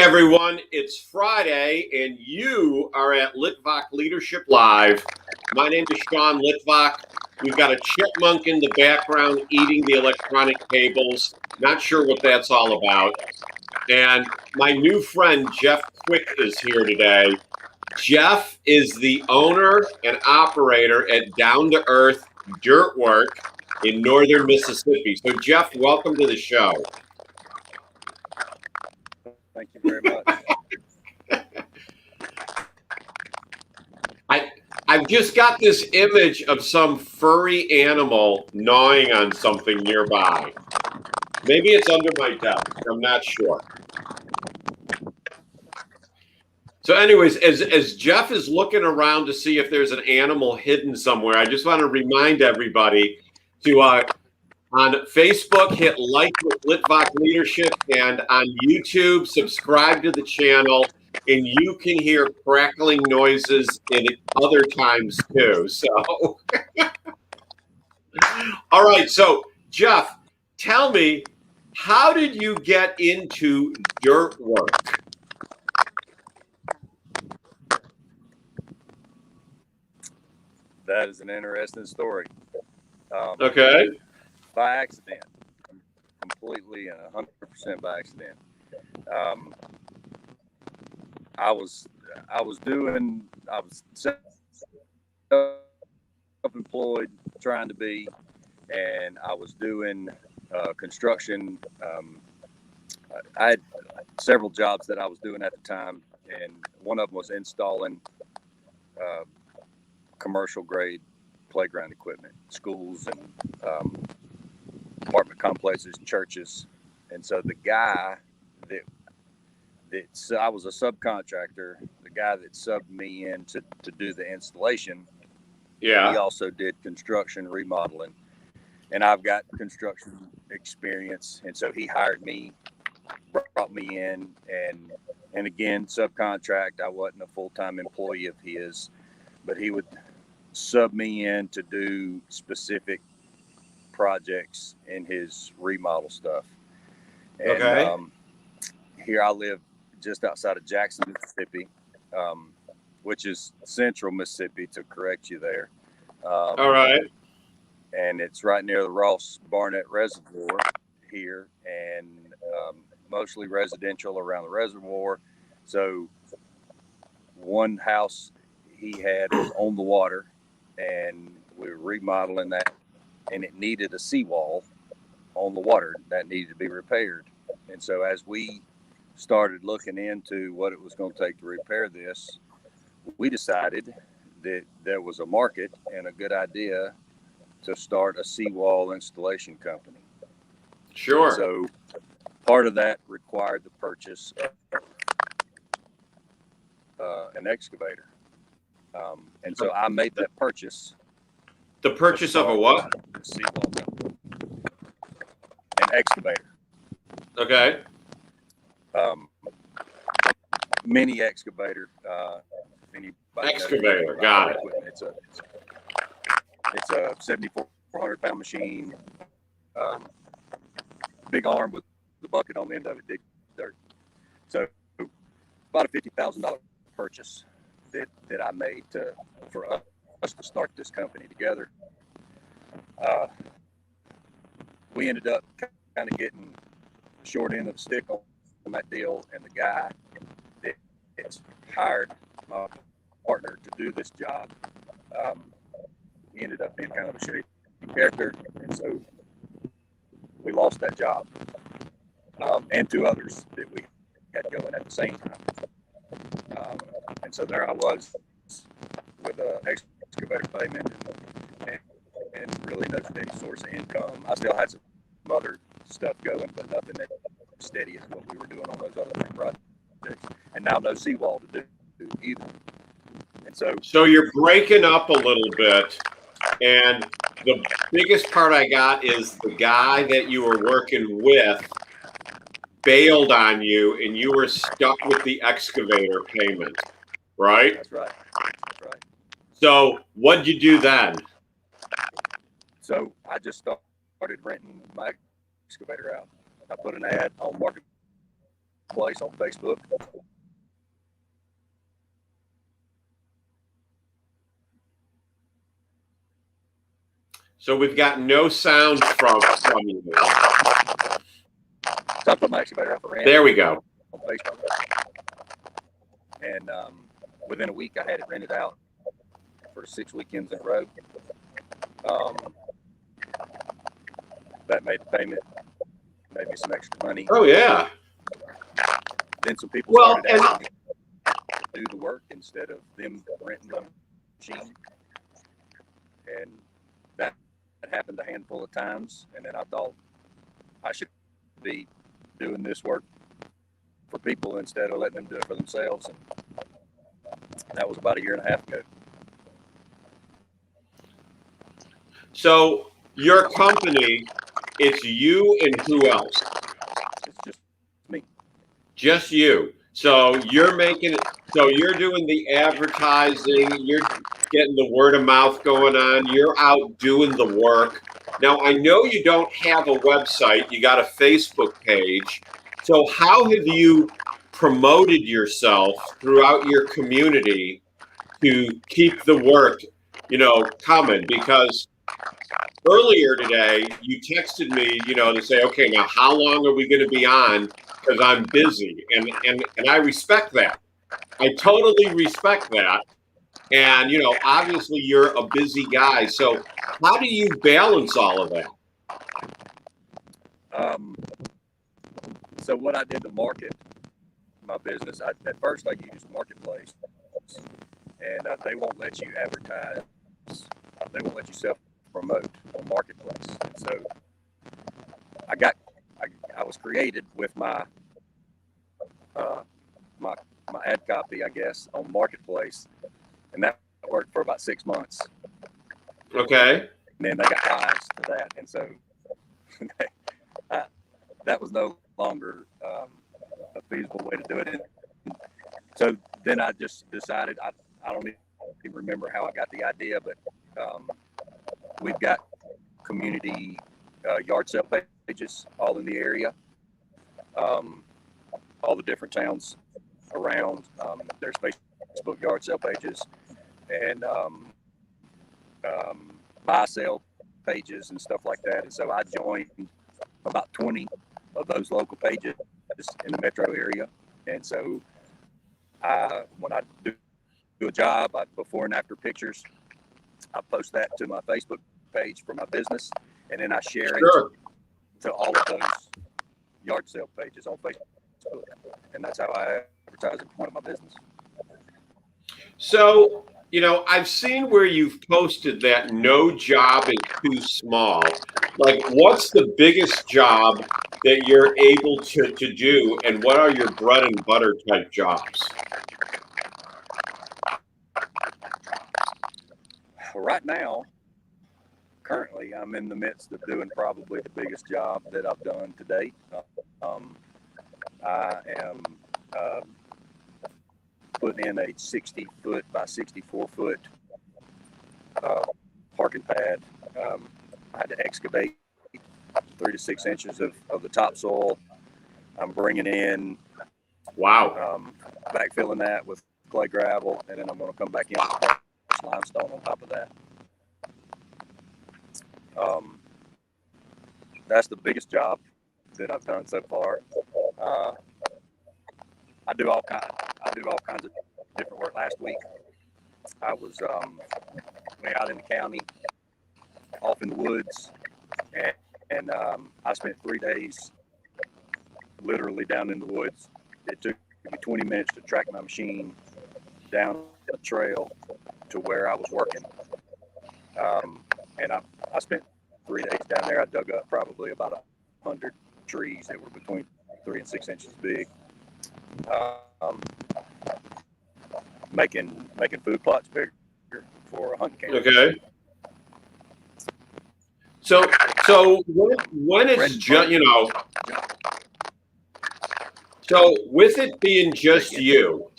everyone. It's Friday, and you are at Litvak Leadership Live. My name is Sean Litvak. We've got a chipmunk in the background eating the electronic cables. Not sure what that's all about. And my new friend, Jeff Quick, is here today. Jeff is the owner and operator at Down to Earth Dirt Work in northern Mississippi. So, Jeff, welcome to the show. Thank you very much. I've just got this image of some furry animal gnawing on something nearby. Maybe it's under my desk. I'm not sure. So anyways, as Jeff is looking around to see if there's an animal hidden somewhere, I just want to remind everybody to on Facebook, hit like with Litvak Leadership, and on YouTube, subscribe to the channel, and you can hear crackling noises in other times too. So, all right. So, Jeff, tell me, how did you get into dirt work? That is an interesting story. Okay. By accident, completely and 100% by accident. I was self-employed, trying to be, and I was doing construction. I had several jobs that I was doing at the time, and one of them was installing commercial grade playground equipment, schools and apartment complexes, churches. And so the guy I was a subcontractor, the guy that subbed me in to do the installation, he also did construction remodeling, and I've got construction experience. And so he hired me, brought me in, and again, subcontract. I wasn't a full-time employee of his, but he would sub me in to do specific projects in his remodel stuff. And okay. Here I live just outside of Jackson, Mississippi, which is central Mississippi, to correct you there. All right. And it's right near the Ross Barnett Reservoir here, and mostly residential around the reservoir. So one house he had was on the water, and we were remodeling that, and it needed a seawall on the water that needed to be repaired. And so as we started looking into what it was going to take to repair this, we decided that there was a market and a good idea to start a seawall installation company. Sure. And so part of that required the purchase of an excavator. And so I made that purchase. The purchase of a what? Seawall company. An excavator. Okay. Mini excavator. Excavator, got it. It's a 7,400 pound machine. Big arm with the bucket on the end of it, dig dirt. So about a $50,000 purchase that I made for us to start this company together. We ended up kind of getting the short end of the stick on that deal, and the guy that's hired my partner to do this job, he ended up being kind of a shady character, and so we lost that job, and two others that we had going at the same time. And so there I was with an excavator payment and really no steady source of income. I still had some other stuff going, but nothing that steady as what we were doing on those other three projects. And now no seawall to do either. And so you're breaking up a little bit, and the biggest part I got is the guy that you were working with bailed on you, and you were stuck with the excavator payment, right? That's right. That's right. So what'd you do then? So I just started renting my excavator out. I put an ad on Marketplace on Facebook. So we've got no sound from you. So I put my excavator up for rent. There we go. On Facebook. And within a week, I had it rented out for 6 weekends in a row. That made the payment, made me some extra money. Oh, yeah. Then some people started asking me to do the work instead of them renting the machine. And that happened a handful of times. And then I thought I should be doing this work for people instead of letting them do it for themselves. And that was about 1.5 years ago. So your company, it's you and who else? It's just me. Just you. So you're making it. So you're doing the advertising. You're getting the word of mouth going on. You're out doing the work. Now, I know you don't have a website. You got a Facebook page. So how have you promoted yourself throughout your community to keep the work, coming? Because earlier today, you texted me, to say, okay, now how long are we going to be on? Because I'm busy, and I respect that. I totally respect that. And, obviously you're a busy guy. So how do you balance all of that? So what I did to market my business, at first I used Marketplace, and they won't let you advertise. They won't let you self-promote on Marketplace. And so I was created with my ad copy, I guess, on Marketplace, and that worked for about 6 months. Okay. And then they got eyes to that, and so that was no longer a feasible way to do it. And so then I just decided, I don't even remember how I got the idea, but we've got community yard sale pages all in the area, all the different towns around. There's Facebook yard sale pages and buy sale pages and stuff like that. And so I joined about 20 of those local pages in the metro area. And so when I do a job, before and after pictures, I post that to my Facebook page for my business, and then I share it to all of those yard sale pages on Facebook. And that's how I advertise and promote my business. So, I've seen where you've posted that no job is too small. Like, what's the biggest job that you're able to do, and what are your bread and butter type jobs? Right now, currently, I'm in the midst of doing probably the biggest job that I've done to date. I am putting in a 60-foot by 64-foot parking pad. I had to excavate 3 to 6 inches of the topsoil. I'm bringing in, backfilling that with clay gravel, and then I'm going to come back in with limestone on top of that. That's the biggest job that I've done so far. I do all kinds of different work. Last week, I was way out in the county, off in the woods, and I spent 3 days literally down in the woods. It took me 20 minutes to track my machine down a trail to where I was working. And I spent 3 days down there. I dug up probably about 100 trees that were between 3 and 6 inches big. Making food plots bigger for a hunting camp. Okay. So when it's just, so with it being just you,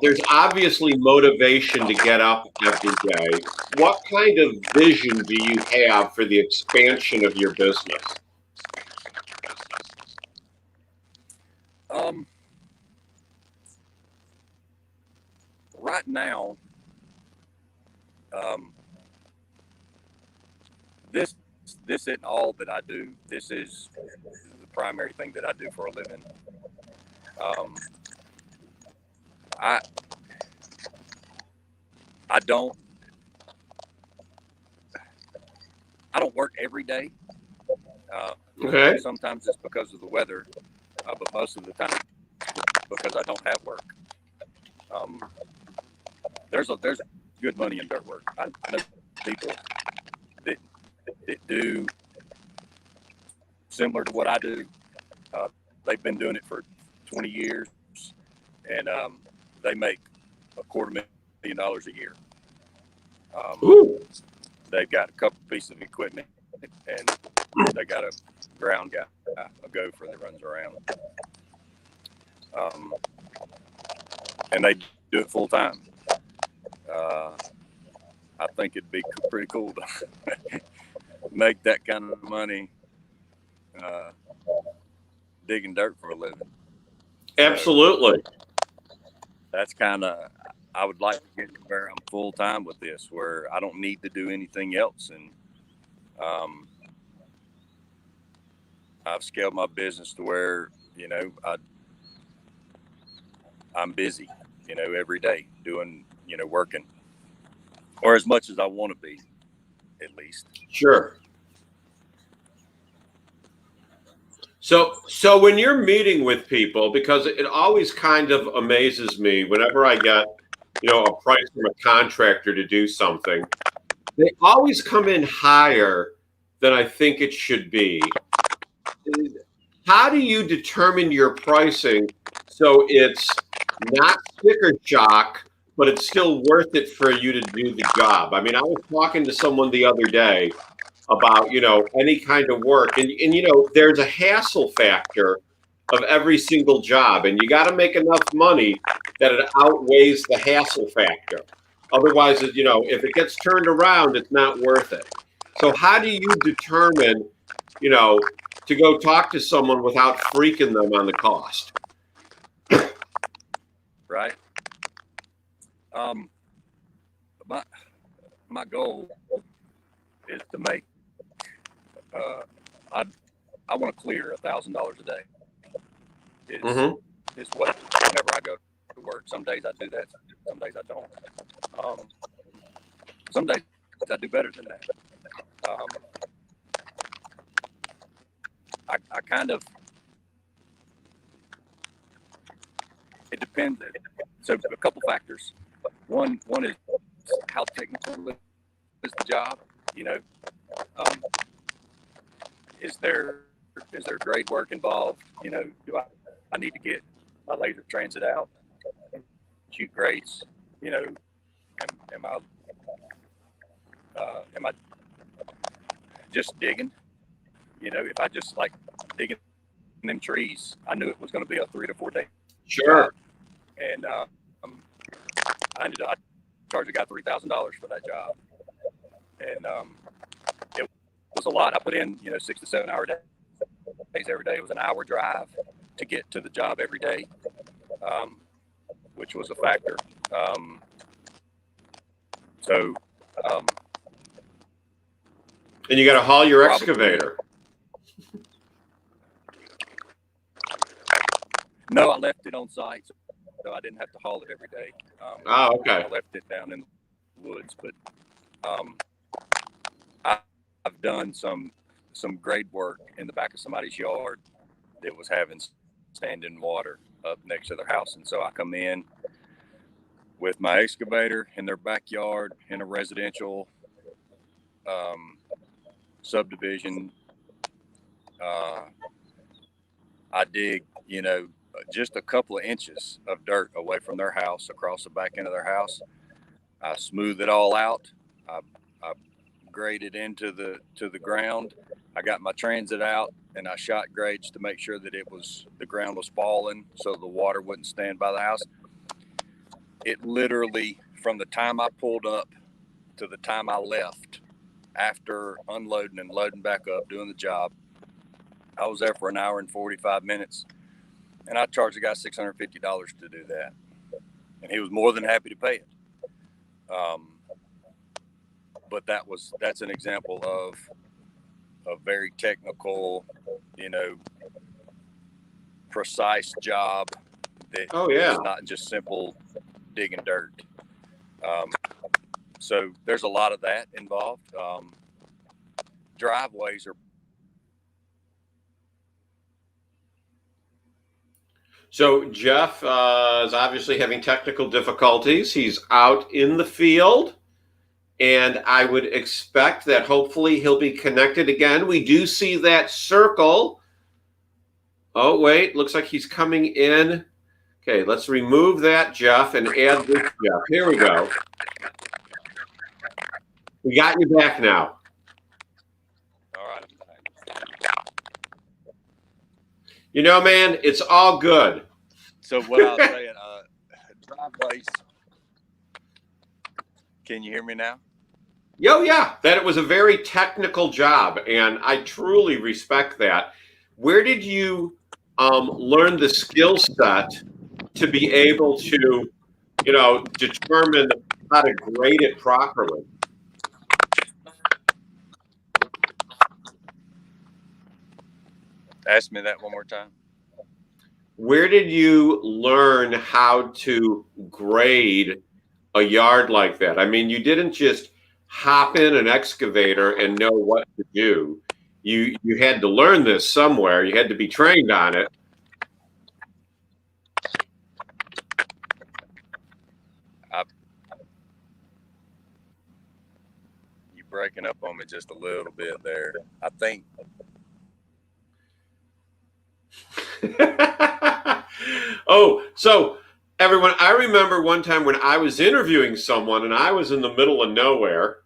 there's obviously motivation to get up every day. What kind of vision do you have for the expansion of your business? Um, right now, um, this this isn't all that I do. This is the primary thing that I do for a living. Um, I I don't I don't work every day. Uh, Okay. Sometimes it's because of the weather, but most of the time because I don't have work. Um, there's good money in dirt work. I know people that do similar to what I do. Uh, they've been doing it for 20 years, and they make $250,000 a year. Ooh. They've got a couple pieces of equipment, and they got a ground guy, a gopher that runs around. Um, and they do it full time. I think it'd be pretty cool to make that kind of money uh, digging dirt for a living. Absolutely. So that's kind of, I would like to get to where I'm full time with this, where I don't need to do anything else. And I've scaled my business to where, I'm busy, every day doing, working, or as much as I want to be, at least. Sure. So when you're meeting with people, because it always kind of amazes me whenever I get, a price from a contractor to do something, they always come in higher than I think it should be. How do you determine your pricing so it's not sticker shock, but it's still worth it for you to do the job? I mean, I was talking to someone the other day about, any kind of work, and there's a hassle factor of every single job, and you got to make enough money that it outweighs the hassle factor. Otherwise, if it gets turned around, it's not worth it. So how do you determine, to go talk to someone without freaking them on the cost? Right. My my goal is to make. Uh, I I want to clear $1,000 a day. Is Mm-hmm. is what whenever I go to work. Some days I do that. Some days I don't. Um, some days I do better than that. Um, I kind of, it depends. So a couple factors. One is how technical is the job. You know, um, is there grade work involved? Do I need to get my laser transit out and shoot grades? Am I just digging? If I just like digging them trees, I knew it was going to be a 3 to 4 day Sure. job, and I charged a guy $3,000 for that job, and it was a lot. I put in 6 to 7 hour days every day. It was an hour drive to get to the job every day, which was a factor. So, And you got to haul your probably, excavator. no, I left it on site, so I didn't have to haul it every day. Oh, okay. I left it down in the woods, but I've done some grade work in the back of somebody's yard that was having standing water up next to their house, and so I come in with my excavator in their backyard in a residential subdivision. I dig, just a couple of inches of dirt away from their house, across the back end of their house. I smooth it all out. I graded into the ground. I got my transit out and I shot grades to make sure that the ground was falling so the water wouldn't stand by the house. It literally, from the time I pulled up to the time I left, after unloading and loading back up, doing the job, I was there for an hour and 45 minutes. And I charged the guy $650 to do that, and he was more than happy to pay it. But that's an example of a very technical, precise job that is not just simple digging dirt. So there's a lot of that involved. Driveways are. So Jeff is obviously having technical difficulties. He's out in the field, and I would expect that hopefully he'll be connected again. We do see that circle. Oh, wait, looks like he's coming in. Okay, let's remove that, Jeff, and add this Jeff. Here we go. We got you back now. All right. Man, it's all good. So what I was saying, driveways. Can you hear me now? Yeah, that it was a very technical job, and I truly respect that. Where did you learn the skill set to be able to, determine how to grade it properly? Ask me that one more time. Where did you learn how to grade a yard like that? I mean, you didn't just hop in an excavator and know what to do. You had to learn this somewhere. You had to be trained on it. You're breaking up on me just a little bit there. I think. Oh, so everyone, I remember one time when I was interviewing someone and I was in the middle of nowhere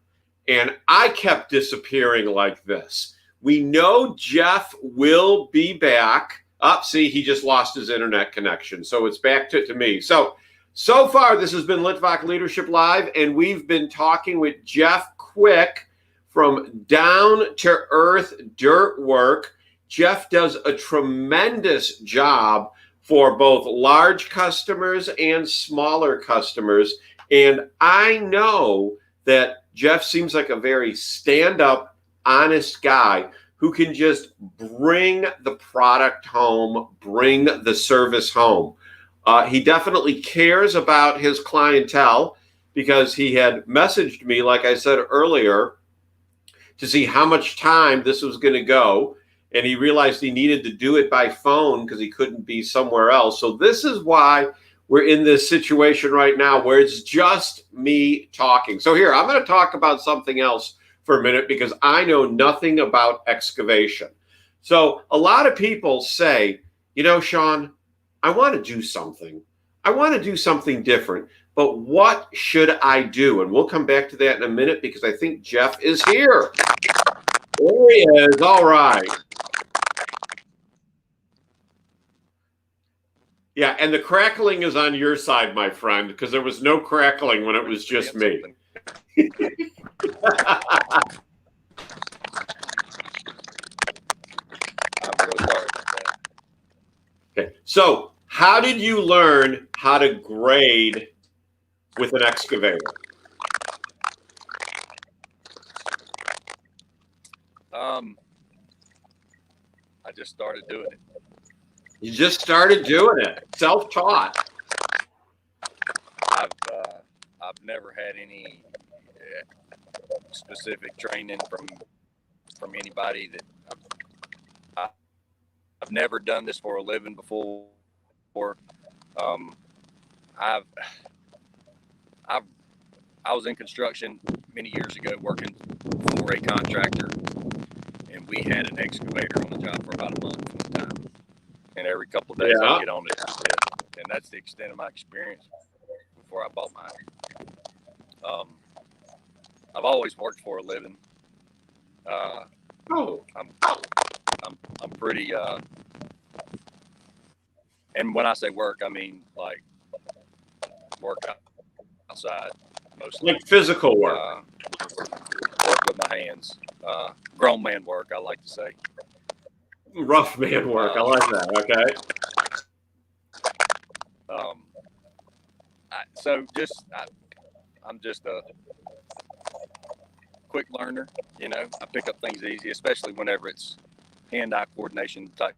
and I kept disappearing like this. We know Jeff will be back. See, he just lost his internet connection. So it's back to me. So far, this has been Litvak Leadership Live, and we've been talking with Jeff Quick from Down to Earth Dirt Work. Jeff does a tremendous job for both large customers and smaller customers. And I know that Jeff seems like a very stand-up, honest guy who can just bring the product home, bring the service home. He definitely cares about his clientele because he had messaged me, like I said earlier, to see how much time this was going to go. And he realized he needed to do it by phone because he couldn't be somewhere else. So this is why we're in this situation right now where it's just me talking. So here, I'm going to talk about something else for a minute because I know nothing about excavation. So a lot of people say, Sean, I want to do something. I want to do something different, but what should I do? And we'll come back to that in a minute because I think Jeff is here. There he is. All right. Yeah, and the crackling is on your side, my friend, because there was no crackling when it was just me. Okay, so how did you learn how to grade with an excavator? I just started doing it. You just started doing it, self-taught. I've never had any specific training from anybody. That I've never done this for a living before. I was in construction many years ago working for a contractor, and we had an excavator on the job for about a month at a time. And every couple of days I get on it. And that's the extent of my experience before I bought mine. I've always worked for a living. I'm pretty and when I say work, I mean like work outside mostly. Like physical work. Work with my hands. Grown man work, I like to say. Rough man work. I like that. Okay. I'm just a quick learner. I pick up things easy, especially whenever it's hand-eye coordination type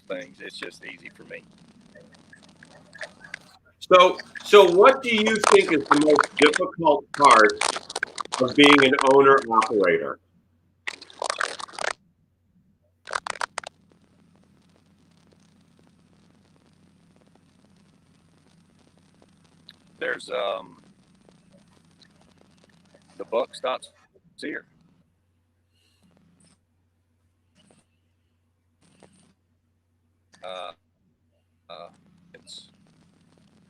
things. It's just easy for me. So what do you think is the most difficult part of being an owner operator? There's the buck stops here. Uh, it's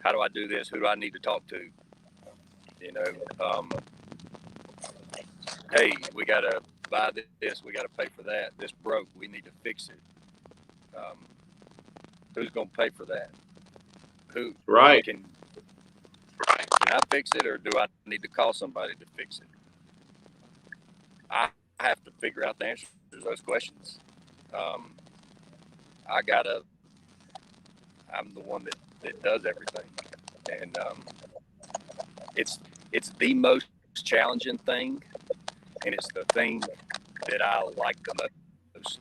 how do I do this? Who do I need to talk to? You know, um, hey, we got to buy this. We got to pay for that. This broke. We need to fix it. Who's going to pay for that? Who Right. can I fix it, or do I need to call somebody to fix it? I have to figure out the answers to those questions. I'm the one that does everything, and it's the most challenging thing, and it's the thing that I like the most.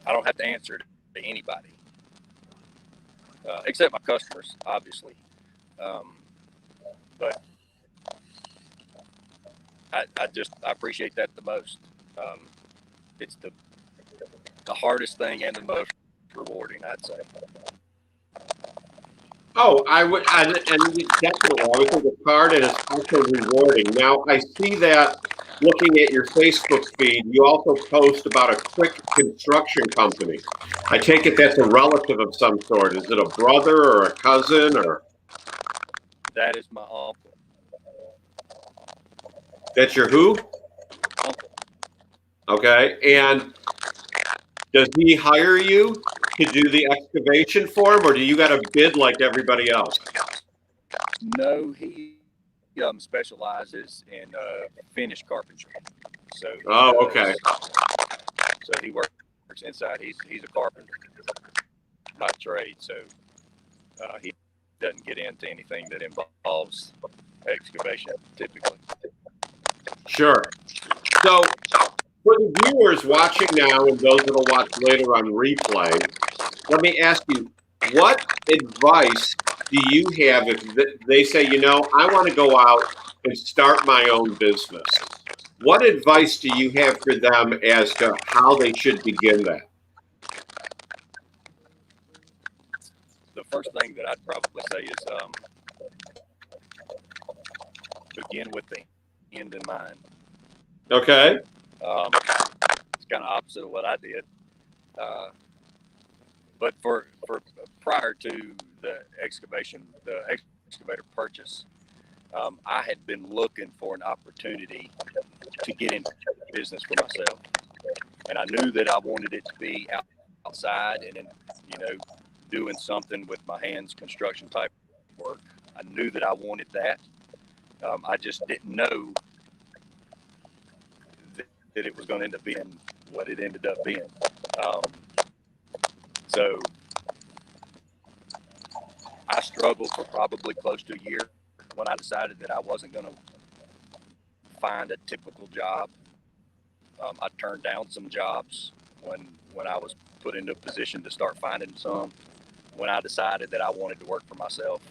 I don't have to answer to anybody, except my customers, obviously. But I appreciate that the most. It's the hardest thing and the most rewarding, I'd say. Oh, and definitely, I would think it's hard and it's also rewarding. Now, I see that looking at your Facebook feed, you also post about a quick construction company. I take it that's a relative of some sort. Is it a brother or a cousin or? That is my uncle. That's your who? Uncle. Okay, and does he hire you to do the excavation for him, or do you got to bid like everybody else? No, he specializes in finish carpentry. So Okay. So he works inside. He's a carpenter by trade. So he doesn't get into anything that involves excavation typically. Sure. So for the viewers watching now and those that'll watch later on replay, let me ask you, what advice do you have if they say, I want to go out and start my own business? What advice do you have for them as to how they should begin that? The first thing that I'd probably say is begin with the end in mind. Okay. It's kind of opposite of what I did. But for prior to the excavator purchase, I had been looking for an opportunity to get into business for myself, and I knew that I wanted it to be outside and doing something with my hands, construction type work. I knew that I wanted that. I just didn't know that it was going to end up being what it ended up being. So I struggled for probably close to a year when I decided that I wasn't going to find a typical job. I turned down some jobs when I was put into a position to start finding some. When I decided that I wanted to work for myself,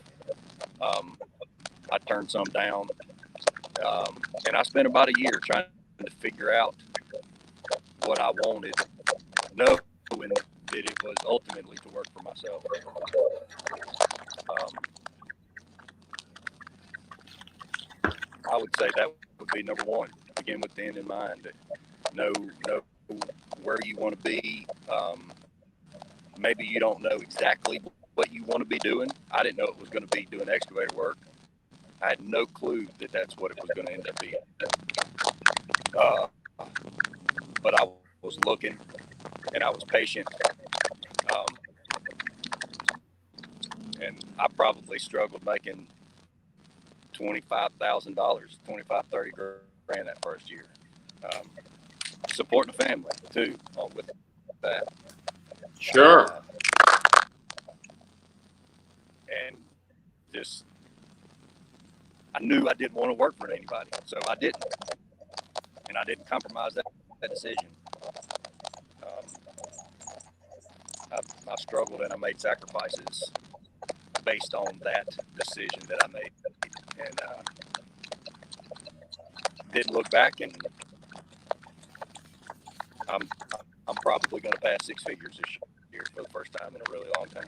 I turned some down, and I spent about a year trying to figure out what I wanted, knowing that it was ultimately to work for myself. I would say that would be number one. Begin with the end in mind. Know where you want to be. Maybe you don't know exactly what you want to be doing. I didn't know it was going to be doing excavator work. I had no clue that that's what it was going to end up being. But I was looking, and I was patient. And I probably struggled making $25,000, $25, $30 grand that first year. supporting the family too with that. Sure. And just, I knew I didn't want to work for anybody, so I didn't, and I didn't compromise that decision. I struggled and I made sacrifices based on that decision that I made, and didn't look back. And I'm probably going to pass six figures this year for the first time in a really long time.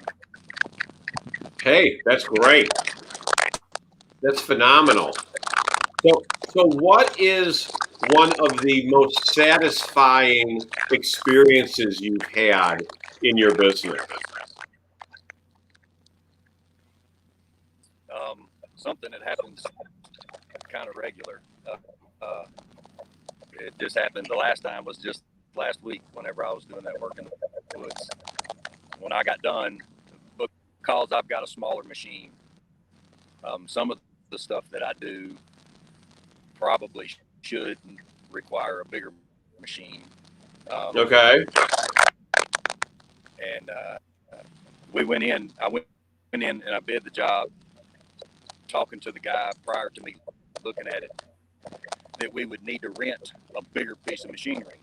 Hey, that's great. That's phenomenal. So what is one of the most satisfying experiences you've had in your business? Something that happens kind of regular. It just happened. The last time was just last week whenever I was doing that work in the woods. When I got done, because I've got a smaller machine, some of the stuff that I do probably should require a bigger machine. Okay. And we went in. I went in and I bid the job, talking to the guy prior to me looking at it, that we would need to rent a bigger piece of machinery.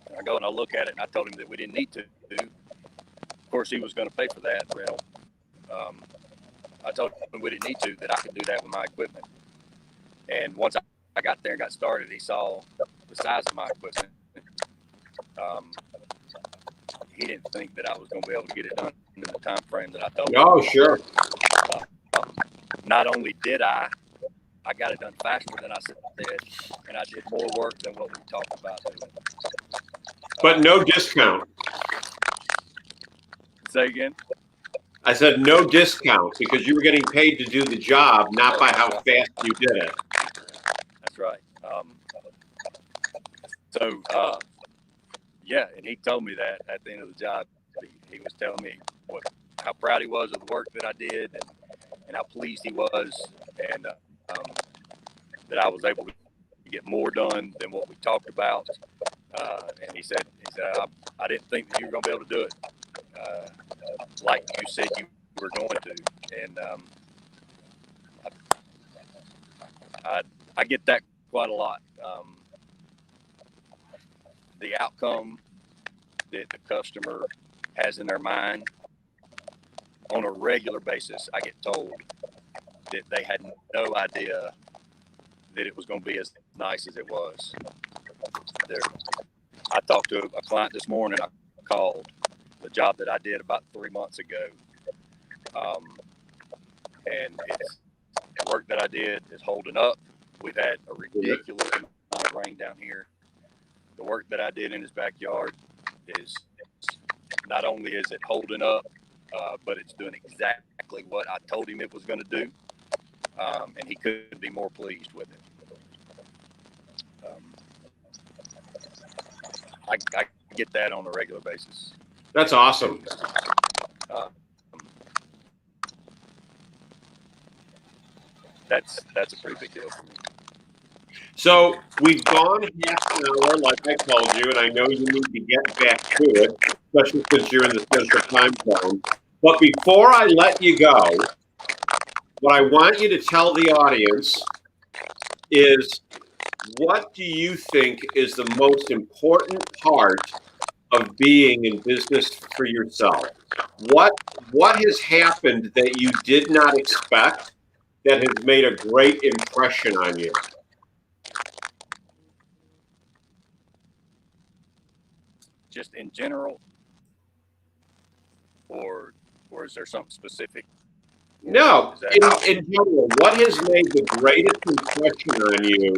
And I go and I look at it, and I told him that we didn't need to. Of course, he was going to pay for that. Well, I told him we didn't need to, that I could do that with my equipment. And once I got there and got started, he saw the size of my equipment. He didn't think that I was going to be able to get it done in the time frame that I thought. Oh, sure. Not only did I got it done faster than I said, and I did more work than what we talked about doing. But no discount. Say again? I said no discount because you were getting paid to do the job, not by how fast you did it. That's right. Yeah, and he told me that at the end of the job. He was telling me how proud he was of the work that I did, and how pleased he was, and that I was able to get more done than what we talked about. And he said, I didn't think that you were going to be able to do it like you said you were going to. And I get that quite a lot. The outcome that the customer has in their mind on a regular basis, I get told that they had no idea that it was going to be as nice as it was. I talked to a client this morning. I called the job that I did about 3 months ago. And the work that I did is holding up. We've had a ridiculous amount of rain down here. The work that I did in his backyard is not only is it holding up, but it's doing exactly what I told him it was going to do. And he couldn't be more pleased with it. I get that on a regular basis. That's awesome. That's a pretty big deal for me. So we've gone half an hour, like I told you, and I know you need to get back to it, especially since you're in the Central Time Zone. But before I let you go, what I want you to tell the audience is, what do you think is the most important part of being in business for yourself? What has happened that you did not expect that has made a great impression on you? Just in general, or is there something specific? No, in general, what has made the greatest impression on you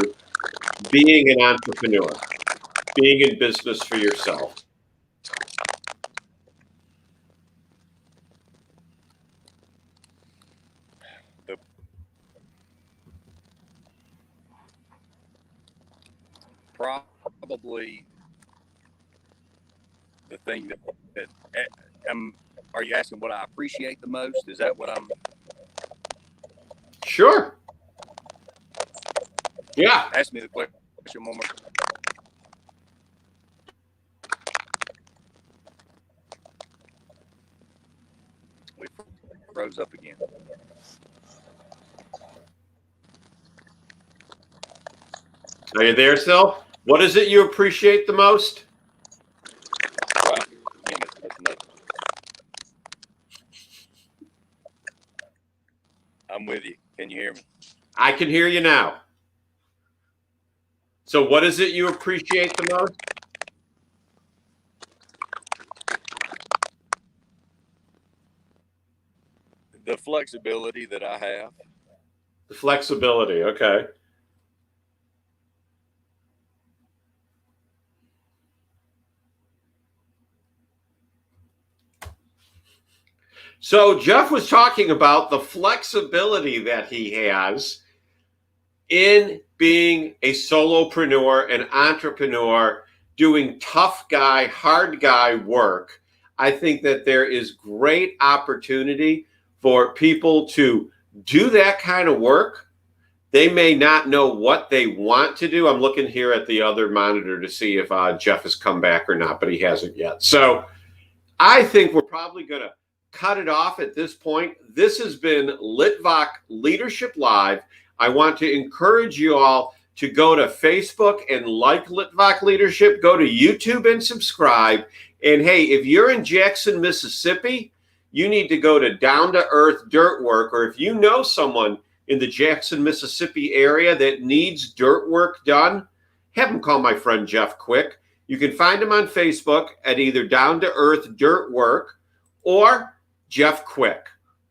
being an entrepreneur, being in business for yourself? Probably the thing that are you asking what I appreciate the most? Is that what I'm? Sure. Yeah. Ask me the question one more. we froze up again. Are you there, Sil? What is it you appreciate the most? Wow. That's nuts. I'm with you. Can you hear me? I can hear you now. So what is it you appreciate the most? The flexibility that I have. The flexibility, okay. So Jeff was talking about the flexibility that he has in being a solopreneur, an entrepreneur, doing tough guy, hard guy work. I think that there is great opportunity for people to do that kind of work. They may not know what they want to do. I'm looking here at the other monitor to see if Jeff has come back or not, but he hasn't yet. So I think we're probably going to cut it off at this point. This has been Litvak Leadership Live. I want to encourage you all to go to Facebook and like Litvak Leadership. Go to YouTube and subscribe. And hey, if you're in Jackson, Mississippi, you need to go to Down to Earth Dirt Work, or if you know someone in the Jackson, Mississippi area that needs dirt work done, have them call my friend Jeff Quick. You can find him on Facebook at either Down to Earth Dirt Work or Jeff Quick,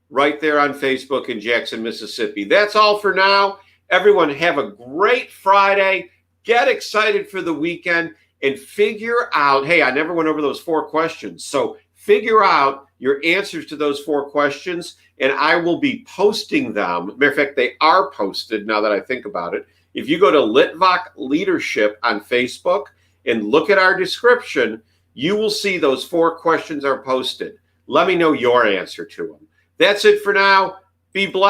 right there on Facebook in Jackson, Mississippi. That's all for now. Everyone have a great Friday. Get excited for the weekend and figure out, hey, I never went over those 4 questions. So figure out your answers to those 4 questions, and I will be posting them. Matter of fact, they are posted now that I think about it. If you go to Litvak Leadership on Facebook and look at our description, you will see those 4 questions are posted. Let me know your answer to them. That's it for now. Be blessed.